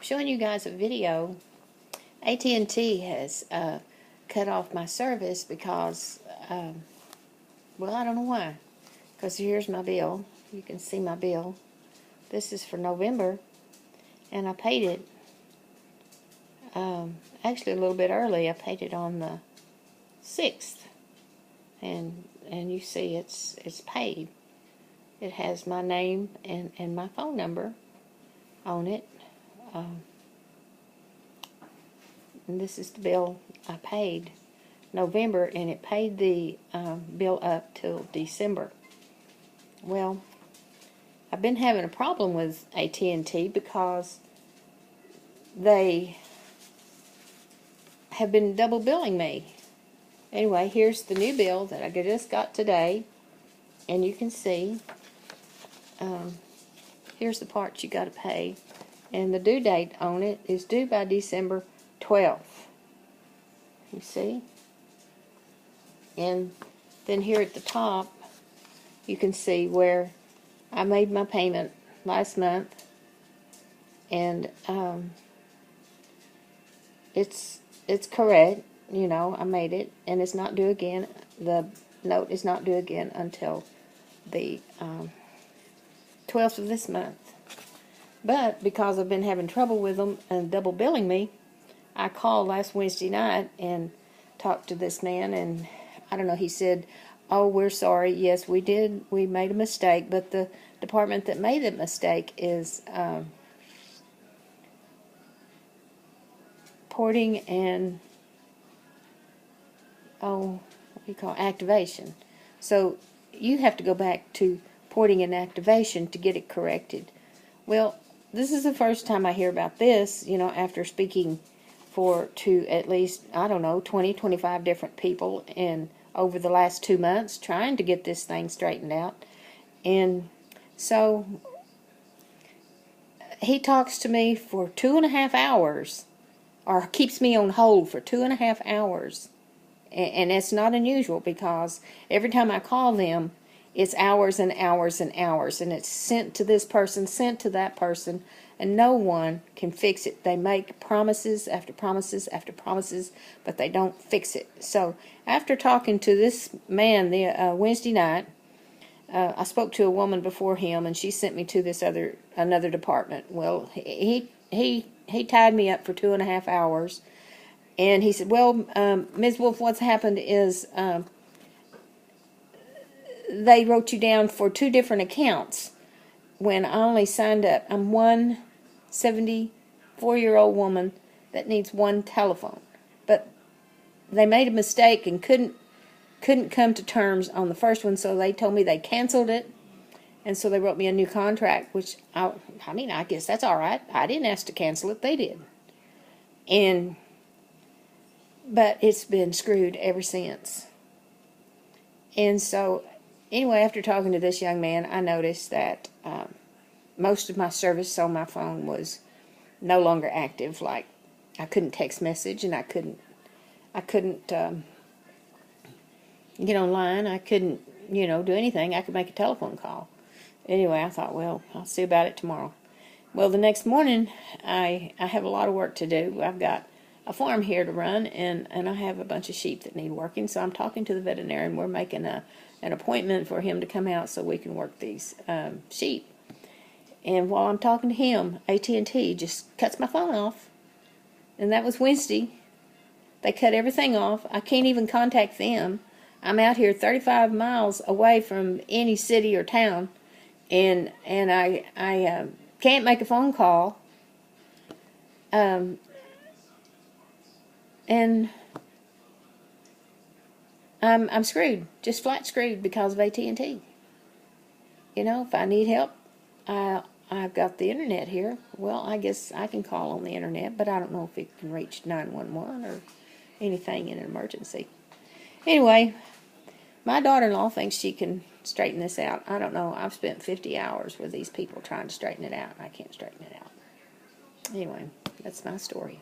showing you guys a video. AT&T has cut off my service because, well, I don't know why. Because here's my bill. You can see my bill. This is for November, and I paid it actually a little bit early. I paid it on the 6th, and you see it's paid. It has my name and my phone number on it. And this is the bill I paid November, and it paid the bill up till December. Well, I've been having a problem with AT&T because they have been double billing me. Anyway, here's the new bill that I just got today, and you can see here's the parts you got to pay, and the due date on it is due by December 12th. You see? And then here at the top, you can see where I made my payment last month, and it's correct. You know, I made it, and it's not due again. The note is not due again until the 12th of this month. But because I've been having trouble with them and double billing me, I called last Wednesday night and talked to this man, and I don't know, he said, "Oh, we're sorry. Yes, we did. We made a mistake, but the department that made the mistake is porting and, what do you call it? Activation. So you have to go back to porting and activation to get it corrected." Well, this is the first time I hear about this, you know, after speaking to at least, I don't know, 20, 25 different people over the last 2 months trying to get this thing straightened out. And so he talks to me for 2.5 hours, or keeps me on hold for 2.5 hours. And it's not unusual, because every time I call them, it's hours and hours and hours, and it's sent to this person, sent to that person, and no one can fix it. They make promises after promises after promises, but they don't fix it. So after talking to this man the Wednesday night, I spoke to a woman before him, and she sent me to this another department. Well, he tied me up for 2.5 hours, and he said, "Well, Ms. Wolf, what's happened is they wrote you down for 2 different accounts when I only signed up. I'm one 74-year-old woman that needs one telephone. But they made a mistake and couldn't come to terms on the first one, so they told me they canceled it, and so they wrote me a new contract, which, I mean, I guess that's all right. I didn't ask to cancel it. They did. But it's been screwed ever since. And so, anyway, after talking to this young man, I noticed that most of my service on my phone was no longer active. Like, I couldn't text message, and I couldn't get online. I couldn't, do anything. I could make a telephone call. Anyway, I thought, well, I'll see about it tomorrow. Well, the next morning, I have a lot of work to do. I've got a farm here to run, and I have a bunch of sheep that need working, so I'm talking to the veterinarian. We're making an appointment for him to come out so we can work these sheep. And while I'm talking to him, AT&T just cuts my phone off. And that was Wednesday. They cut everything off. I can't even contact them. I'm out here 35 miles away from any city or town, and I can't make a phone call. And I'm screwed, just flat screwed because of AT&T. If I need help, I've got the internet here. Well, I guess I can call on the internet, but I don't know if it can reach 911 or anything in an emergency. Anyway, my daughter-in-law thinks she can straighten this out. I don't know. I've spent 50 hours with these people trying to straighten it out, and I can't straighten it out. Anyway, that's my story.